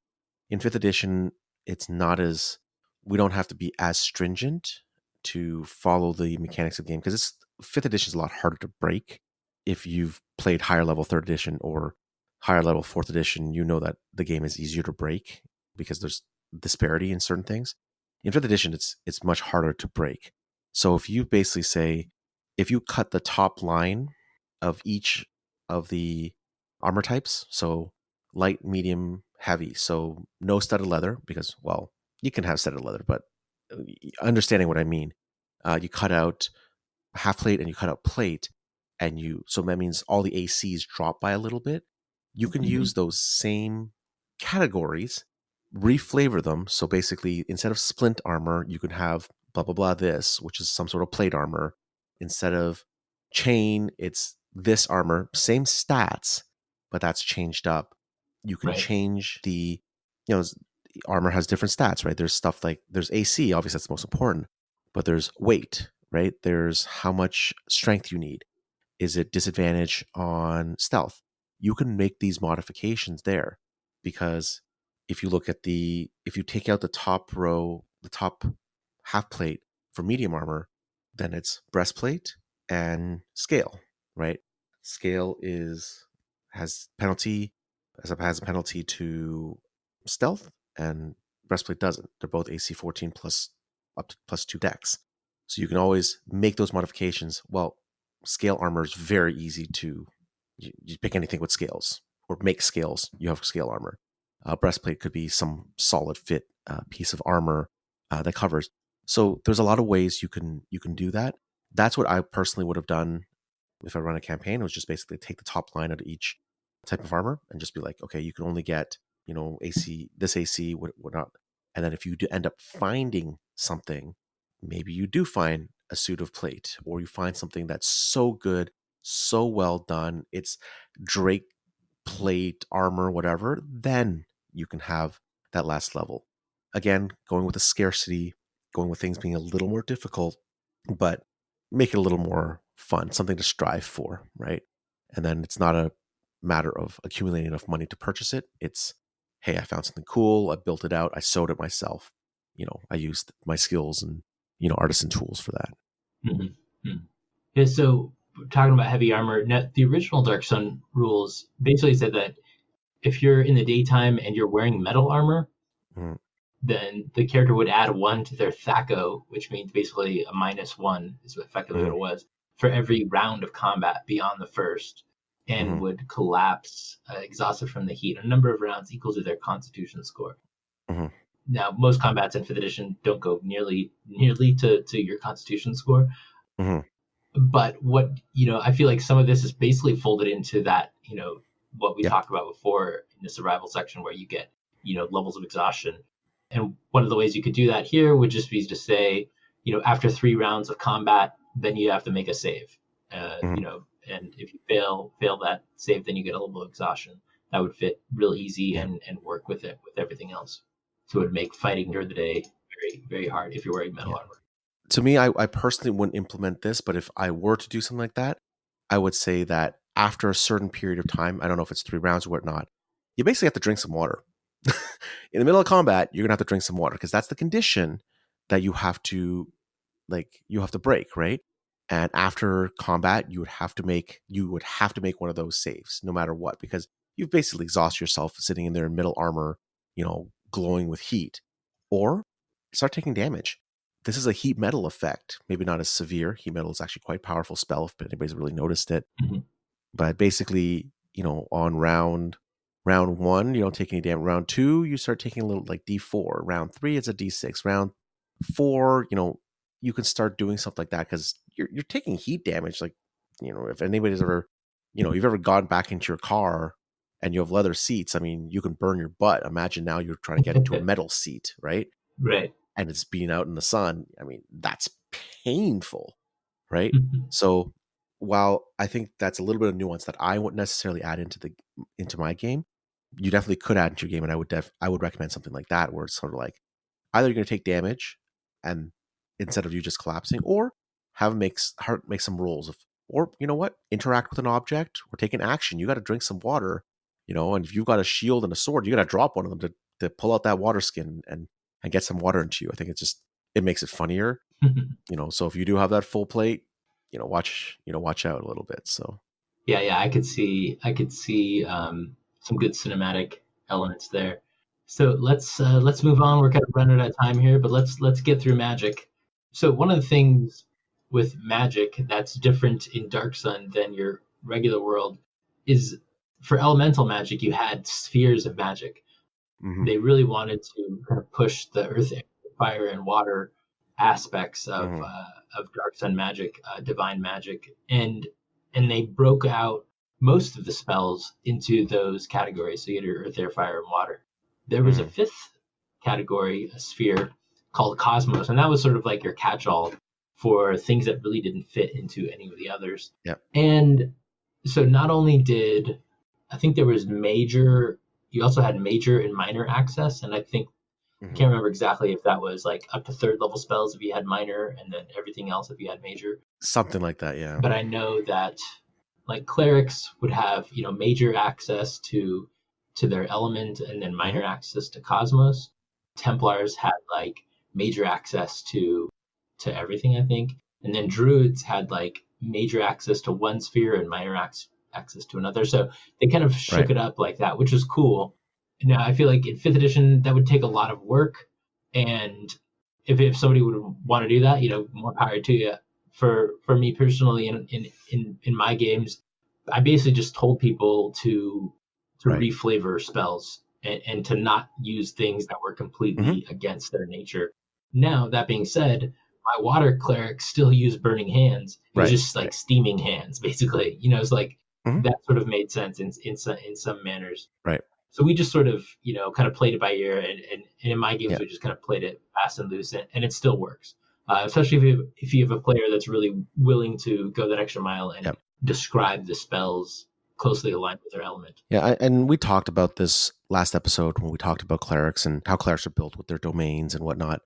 In 5th edition, it's not as, we don't have to be as stringent to follow the mechanics of the game, because 5th edition is a lot harder to break. If you've played higher level 3rd edition or higher level 4th edition, you know that the game is easier to break because there's disparity in certain things. In 5th edition, it's much harder to break. So if you basically say, if you cut the top line of each of the armor types, so light, medium, heavy, so no studded leather, because, well, you can have studded leather, but understanding what I mean, you cut out half plate and you cut out plate, and so that means all the ACs drop by a little bit. You can use those same categories, reflavor them. So basically, instead of splint armor, you can have blah, blah, blah, this, which is some sort of plate armor. Instead of chain, it's this armor, same stats, but that's changed up. You can Right. change the, armor has different stats, right? There's stuff like there's AC, obviously that's the most important, but there's weight, right? There's how much strength you need. Is it disadvantage on stealth? You can make these modifications there, because if you look at if you take out the top row, the top half plate for medium armor, then it's breastplate and scale, right? Scale has a penalty to stealth, and breastplate doesn't. They're both AC 14 plus up to +2 dex. So you can always make those modifications. Well, scale armor is very easy to, you pick anything with scales or make scales, you have scale armor. Breastplate could be some solid fit piece of armor that covers. So there's a lot of ways you can do that. That's what I personally would have done if I run a campaign. It was just basically take the top line out of each type of armor and just be like, okay, you can only get, AC, whatnot. And then if you do end up finding something, maybe you do find a suit of plate, or you find something that's so good, so well done, it's Drake plate, armor, whatever, then you can have that last level. Again, going with the scarcity, going with things being a little more difficult, but make it a little more fun, something to strive for, right? And then it's not a matter of accumulating enough money to purchase it. It's, hey, I found something cool, I built it out, I sewed it myself. I used my skills and, artisan tools for that. Mm-hmm. Yeah, so talking about heavy armor, the original Dark Sun rules basically said that if you're in the daytime and you're wearing metal armor, then the character would add 1 to their THAC0, which means basically a -1 is effectively what it was, for every round of combat beyond the first, and would collapse exhausted from the heat a number of rounds equal to their constitution score. Now, most combats in 5th edition don't go nearly to your constitution score. But what, I feel like some of this is basically folded into that, what we talked about before in the survival section, where you get, levels of exhaustion. And one of the ways you could do that here would just be to say, after 3 rounds of combat, then you have to make a save, and if you fail that save, then you get a level of exhaustion. That would fit real easy and work with everything else. So it would make fighting during the day very, very hard if you're wearing metal armor. To me, I personally wouldn't implement this, but if I were to do something like that, I would say that after a certain period of time, I don't know if it's 3 rounds or whatnot, you basically have to drink some water. In the middle of combat, you're gonna have to drink some water, because that's the condition that you have to break, right? And after combat, you would have to make one of those saves, no matter what, because you've basically exhausted yourself sitting in there in middle armor, glowing with heat, or start taking damage. This is a heat metal effect, maybe not as severe. Heat metal is actually quite a powerful spell if anybody's really noticed it. But basically, on round 1, you don't take any damage. Round 2, you start taking a little, like D4. Round 3, it's a D6. Round 4, you can start doing stuff like that, because you're taking heat damage. Like, if anybody's ever, you've ever gone back into your car and you have leather seats, I mean, you can burn your butt. Imagine now you're trying to get into a metal seat, right? Right. And it's being out in the sun. I mean, that's painful, right? So while I think that's a little bit of nuance that I wouldn't necessarily add into my game, you definitely could add into your game, and I would recommend something like that, where it's sort of like either you're going to take damage, and instead of you just collapsing, or have make some rolls of, or interact with an object or take an action. You got to drink some water, and if you've got a shield and a sword, you got to drop one of them to pull out that water skin and get some water into you. I think it makes it funnier. So if you do have that full plate, watch out a little bit. So yeah, I could see some good cinematic elements there. So let's move on. We're kind of running out of time here, but let's get through magic. So one of the things with magic that's different in Dark Sun than your regular world is, for elemental magic, you had spheres of magic. They really wanted to kind of push the earth, fire, and water aspects of Dark Sun magic, divine magic, and they broke out most of the spells into those categories. So you had your earth, air, fire, and water. There was a 5th category, a sphere, called Cosmos, and that was sort of like your catch-all for things that really didn't fit into any of the others. Yep. And so not only did I think there was major. You also had major and minor access, and I think I can't remember exactly if that was like up to third level spells if you had minor, and then everything else if you had major. Something like that, yeah. But I know that like clerics would have, major access to their element and then minor access to cosmos. Templars had like major access to everything, I think. And then druids had like major access to one sphere and minor access to another. So they kind of shook it up like that, which is cool. Now I feel like in 5th edition that would take a lot of work, and if somebody would want to do that, more power to you. For me personally, in my games, I basically just told people to reflavor spells and to not use things that were completely against their nature. Now, that being said, my water clerics still use burning hands. It was just like steaming hands, basically. It's like that sort of made sense in some manners. Right. So we just sort of, kind of played it by ear, and in my games we just kind of played it fast and loose, and it still works. Especially if you have a player that's really willing to go that extra mile and describe the spells closely aligned with their element. Yeah, and we talked about this last episode when we talked about clerics and how clerics are built with their domains and whatnot.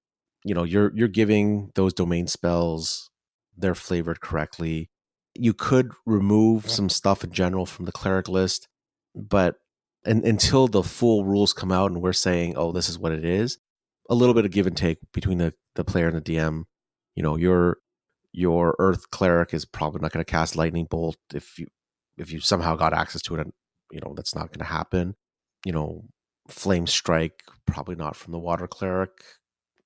You're giving those domain spells, they're flavored correctly. You could remove some stuff in general from the cleric list, but until the full rules come out and we're saying, oh, this is what it is, a little bit of give and take between the player and the DM. Your earth cleric is probably not going to cast lightning bolt if you somehow got access to it. And, that's not going to happen. Flame strike, probably not from the water cleric.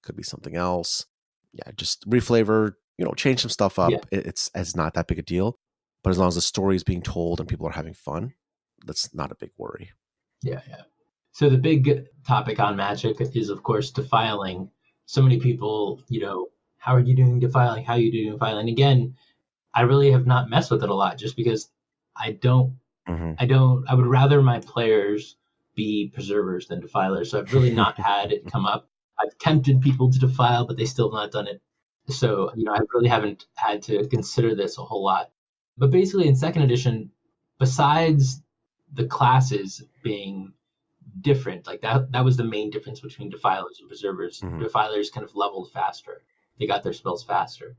Could be something else. Yeah, just reflavor. Change some stuff up. Yeah. It's not that big a deal. But as long as the story is being told and people are having fun, that's not a big worry. Yeah. So the big topic on Magic is, of course, defiling. So many people, how are you doing defiling? How are you doing defiling? Again, I really have not messed with it a lot just because I would rather my players be preservers than defilers. So I've really not had it come up. I've tempted people to defile, but they still have not done it. So, I really haven't had to consider this a whole lot. But basically in 2nd edition, besides the classes being different, like that was the main difference between defilers and preservers. Defilers kind of leveled faster. They got their spells faster.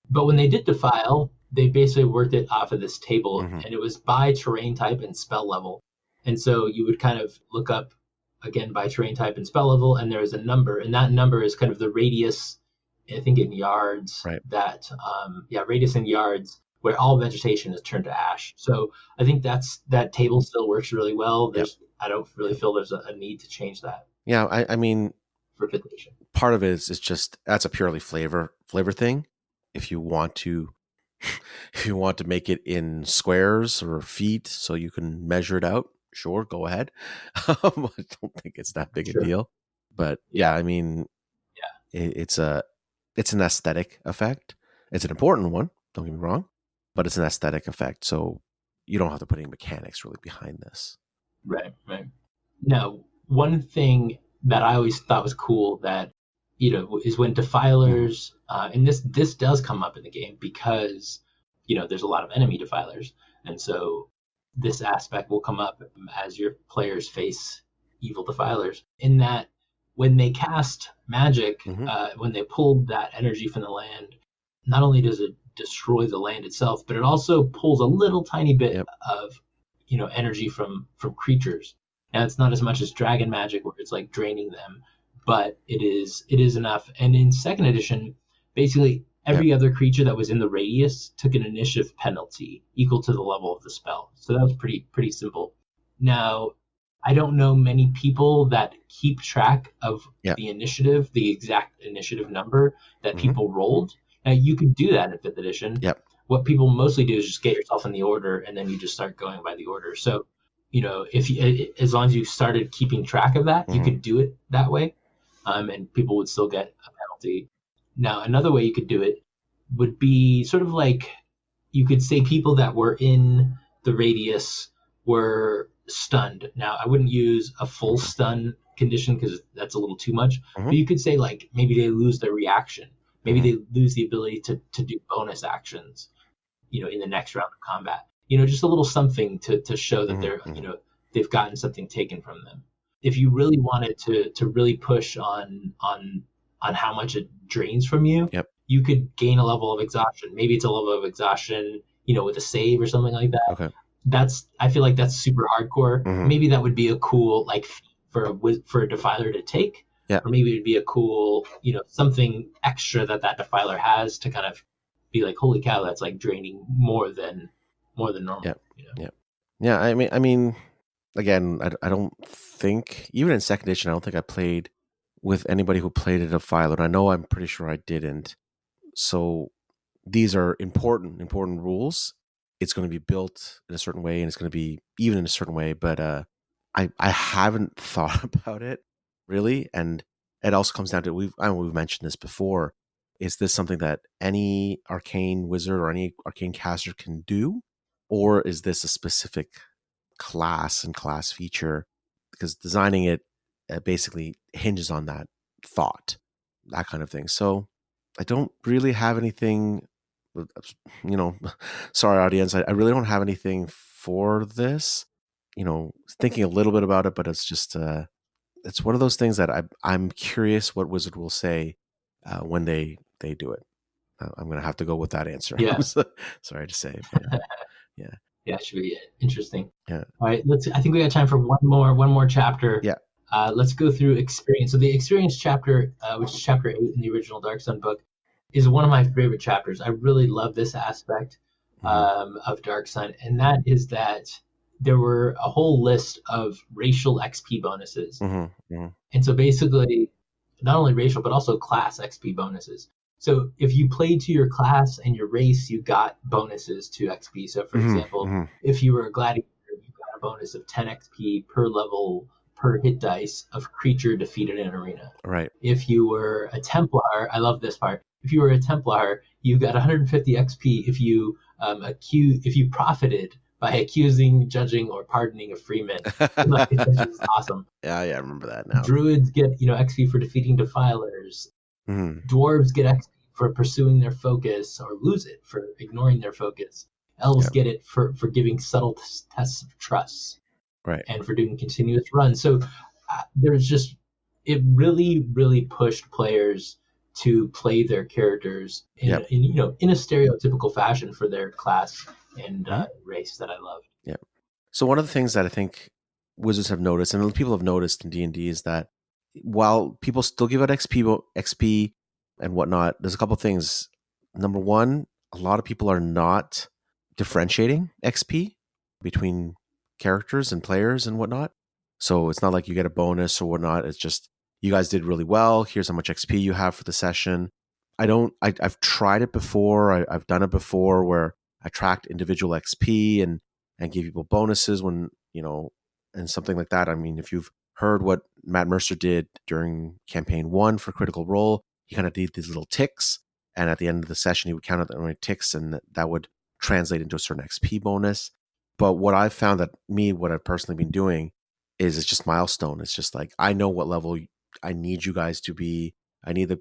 But when they did defile, they basically worked it off of this table, and it was by terrain type and spell level. And so you would kind of look up, again, by terrain type and spell level, and there is a number, and that number is kind of the radius, I think in yards, radius in yards, where all vegetation is turned to ash. So I think that table still works really well. I don't really feel there's a need to change that. Yeah, I mean, for 5th edition, part of it is just that's a purely flavor thing. If you want to make it in squares or feet so you can measure it out, sure, go ahead. I don't think it's that big a deal. But I mean, it's an aesthetic effect. It's an important one, don't get me wrong, but it's an aesthetic effect. So you don't have to put any mechanics really behind this. Right. Now, one thing that I always thought was cool that, is when defilers, and this does come up in the game because, there's a lot of enemy defilers. And so this aspect will come up as your players face evil defilers, in that when they cast magic, when they pulled that energy from the land, not only does it destroy the land itself, but it also pulls a little tiny bit of energy from creatures. Now it's not as much as dragon magic where it's like draining them, but it is enough. And in 2nd edition, basically every other creature that was in the radius took an initiative penalty equal to the level of the spell. So that was pretty simple. Now, I don't know many people that keep track of the initiative, the exact initiative number that people rolled. Now you could do that in 5th edition. What people mostly do is just get yourself in the order, and then you just start going by the order. So, as long as you started keeping track of that, you could do it that way, and people would still get a penalty. Now, another way you could do it would be sort of like you could say people that were in the radius were stunned. Now, I wouldn't use a full stun condition because that's a little too much, but you could say like maybe they lose their reaction. Maybe they lose the ability to do bonus actions, in the next round of combat. Just a little something to show that they're, they've gotten something taken from them. If you really wanted to really push on how much it drains from you, Yep. you could gain a level of exhaustion. Maybe it's a level of exhaustion, with a save or something like that. Okay. I feel like that's super hardcore. Mhm. Maybe that would be a cool for a Defiler to take. Yeah. Or maybe it'd be a cool, something extra that Defiler has to kind of be like, holy cow, that's like draining more than normal. Yep. Yeah. I mean, again, I don't think, even in second edition, I don't think I played with anybody who played a Defiler. And I know I'm pretty sure I didn't. So these are important rules. It's going to be built in a certain way, and it's going to be even in a certain way. But I haven't thought about it really, and it also comes down to we've mentioned this before. Is this something that any arcane wizard or any arcane caster can do, or is this a specific class and class feature? Because designing it basically hinges on that thought, that kind of thing. So I don't really have anything, sorry audience, I really don't have anything for this, thinking a little bit about it, but it's just, it's one of those things that I'm curious what Wizard will say when they do it. I'm going to have to go with that answer. Yeah. I'm sorry to say, but yeah. Yeah, it should be interesting. Yeah. All right, I think we got time for one more chapter. Yeah. Let's go through experience. So the experience chapter, which is chapter 8 in the original Dark Sun book, is one of my favorite chapters. I really love this aspect of Dark Sun, and that is that there were a whole list of racial XP bonuses. Mm-hmm. Mm-hmm. And so basically, not only racial, but also class XP bonuses. So if you played to your class and your race, you got bonuses to XP. So for example, if you were a gladiator, you got a bonus of 10 XP per level per hit dice of creature defeated in arena. Right. If you were a Templar, I love this part. If you were a Templar, you got 150 XP if you profited by accusing, judging, or pardoning a freeman. Like, that's just awesome. Yeah, I remember that now. Druids get XP for defeating defilers. Dwarves get XP for pursuing their focus or lose it for ignoring their focus. Elves get it for giving subtle tests of trust, right? And for doing continuous runs. So there's just, it really, really pushed players to play their characters in a stereotypical fashion for their class and race that I love. Yeah. So one of the things that I think Wizards have noticed, and people have noticed in D&D, is that while people still give out XP and whatnot, there's a couple of things. Number one, a lot of people are not differentiating XP between characters and players and whatnot. So it's not like you get a bonus or whatnot. It's just, you guys did really well. Here's how much XP you have for the session. I've tried it before. I've done it before where I tracked individual XP and give people bonuses when, and something like that. I mean, if you've heard what Matt Mercer did during campaign 1 for Critical Role, he kind of did these little ticks, and at the end of the session he would count out the many ticks, and that would translate into a certain XP bonus. But what I've found what I've personally been doing is it's just milestone. It's just like, I know what level I need you guys to be. I need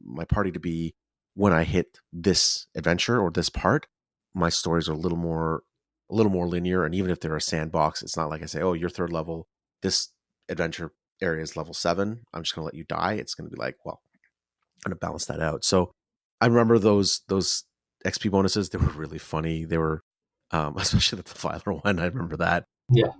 my party to be when I hit this adventure or this part. My stories are a little more linear, and even if they're a sandbox, it's not like I say, oh, you're third level, this adventure area is level 7, I'm just going to let you die. It's going to be like, well, I'm going to balance that out. So I remember those XP bonuses. They were really funny. They were, especially the Defiler one. I remember that. Yeah.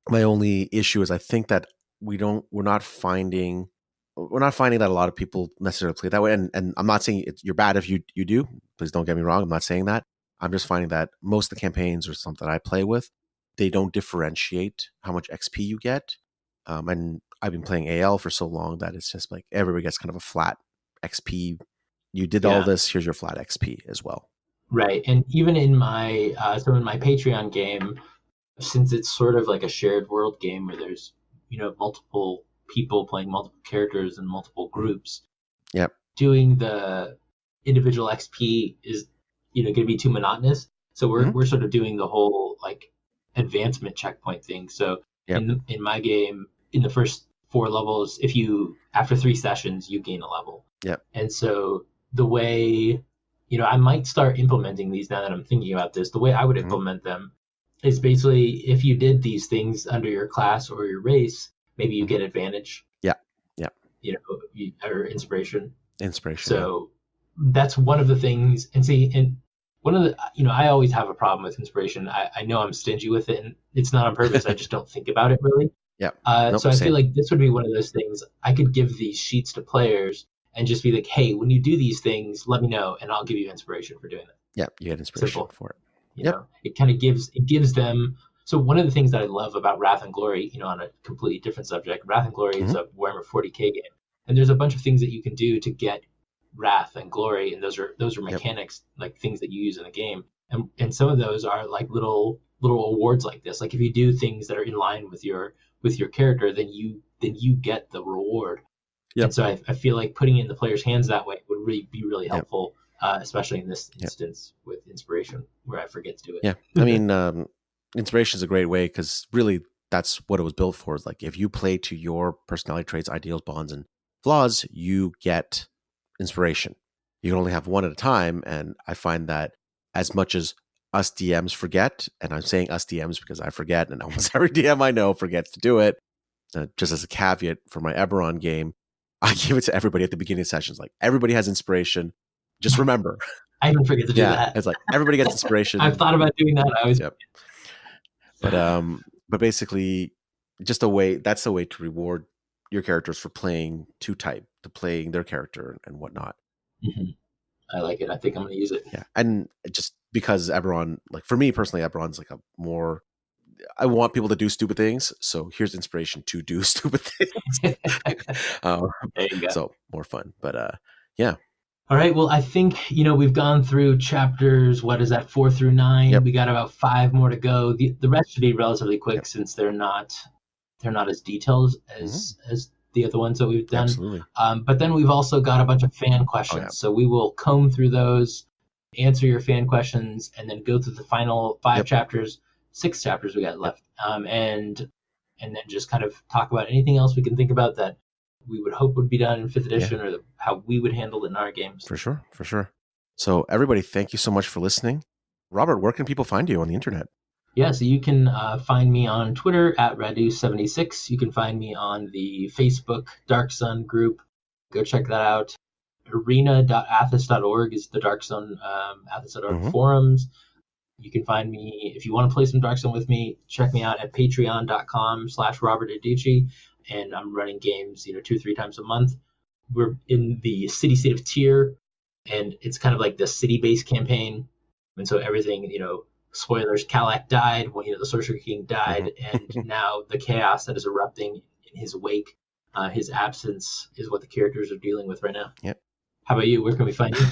My only issue is I think that we're not finding that a lot of people necessarily play that way. And I'm not saying you're bad if you do. Please don't get me wrong. I'm not saying that. I'm just finding that most of the campaigns or something I play with, they don't differentiate how much XP you get. And I've been playing AL for so long that it's just like everybody gets kind of a flat XP. You did all this, here's your flat XP as well. Right. And even in my in my Patreon game, since it's sort of like a shared world game where there's multiple people playing multiple characters and multiple groups. Yep. Doing the individual XP is going to be too monotonous. So we're sort of doing the whole like advancement checkpoint thing. So in my game, in the first 4 levels, after 3 sessions, you gain a level. Yep. And so the way, I might start implementing these now that I'm thinking about this. The way I would implement them It's basically if you did these things under your class or your race, maybe you get advantage. Yeah. Yeah. Or inspiration. Inspiration. So that's one of the things. And see, and one of the, I always have a problem with inspiration. I know I'm stingy with it, and it's not on purpose. I just don't think about it really. Yeah. So I feel like this would be one of those things. I could give these sheets to players and just be like, hey, when you do these things, let me know, and I'll give you inspiration for doing it. Yeah, you get inspiration Simple. for it. You know, it kind of gives them. So one of the things that I love about Wrath and Glory, on a completely different subject, Wrath and Glory is a Warhammer 40K game, and there's a bunch of things that you can do to get Wrath and Glory, and those are mechanics, like things that you use in the game, and some of those are like little awards like this. Like if you do things that are in line with your character, then you get the reward. Yep. And so I feel like putting it in the player's hands that way would really be really helpful, especially in this instance with inspiration, where I forget to do it. Yeah, I mean, inspiration is a great way because really that's what it was built for. Is like if you play to your personality traits, ideals, bonds, and flaws, you get inspiration. You can only have one at a time, and I find that as much as us DMs forget, and I'm saying us DMs because I forget, and almost every DM I know forgets to do it. Just as a caveat for my Eberron game, I give it to everybody at the beginning of sessions. Like everybody has inspiration. Just remember. I even forget to do that. It's like everybody gets inspiration. I've thought about doing that. I always. Yep. But basically, just that's a way to reward your characters for playing to playing their character and whatnot. Mm-hmm. I like it. I think I'm going to use it. Yeah, and just because Eberron, like for me personally, Eberron's like I want people to do stupid things, so here's inspiration to do stupid things. There you go. So more fun, but yeah. All right. Well, I think we've gone through chapters. What is that? 4 through 9. Yep. We got about 5 more to go. The rest should be relatively quick since they're not as detailed as the other ones that we've done. Absolutely. But then we've also got a bunch of fan questions. So we will comb through those, answer your fan questions, and then go through the final 5 chapters, 6 chapters we got left, and then just kind of talk about anything else we can think about that we would hope would be done in 5th edition or how we would handle it in our games. For sure. So everybody, thank you so much for listening. Robert, where can people find you on the internet? Yeah, so you can find me on Twitter at Radu76. You can find me on the Facebook Dark Sun group. Go check that out. Arena.athos.org is the Dark Sun Athos.org forums. You can find me, if you want to play some Dark Sun with me, check me out at patreon.com/Robert Aducci. And I'm running games, 2 or 3 times a month. We're in the City State of Tyr, and it's kind of like the city-based campaign. And so everything, spoilers, Kalak died when, the Sorcerer King died, and now the chaos that is erupting in his wake, his absence is what the characters are dealing with right now. Yep. How about you? Where can we find you?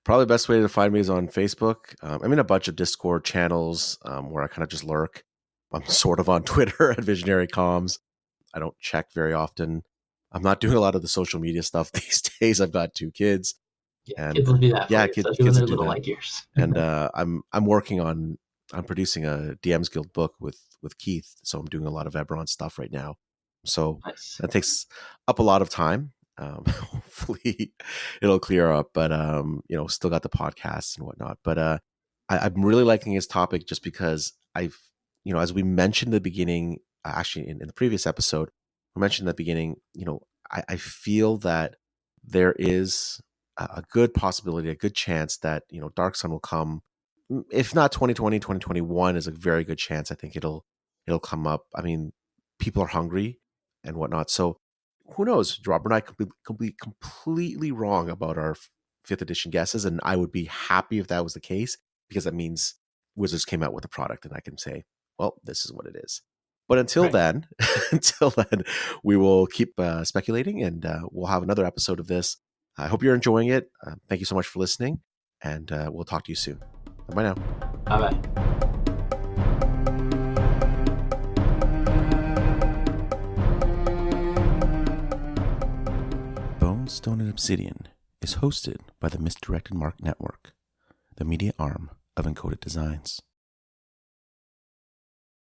Probably the best way to find me is on Facebook. I'm in a bunch of Discord channels where I kind of just lurk. I'm sort of on Twitter at Visionary Comms. I don't check very often. I'm not doing a lot of the social media stuff these days. I've got 2 kids. Yeah, kids will do that. Kids when they're do little that. like yours. And I'm working on producing a DM's Guild book with Keith. So I'm doing a lot of Eberron stuff right now. So that takes up a lot of time. Hopefully it'll clear up, but still got the podcasts and whatnot. But I'm really liking his topic just because I've, as we mentioned in the beginning, actually in the previous episode, we mentioned at the beginning, I feel that there is a good possibility, a good chance that, Dark Sun will come. If not 2020, 2021 is a very good chance. I think it'll come up. I mean, people are hungry and whatnot. So who knows? Robert and I could be completely wrong about our 5th edition guesses. And I would be happy if that was the case, because that means Wizards came out with a product and I can say, well, this is what it is. But until then, we will keep speculating, and we'll have another episode of this. I hope you're enjoying it. Thank you so much for listening, and we'll talk to you soon. Bye now. Bye-bye. Bone, Stone, and Obsidian is hosted by the Misdirected Mark Network, the media arm of Encoded Designs.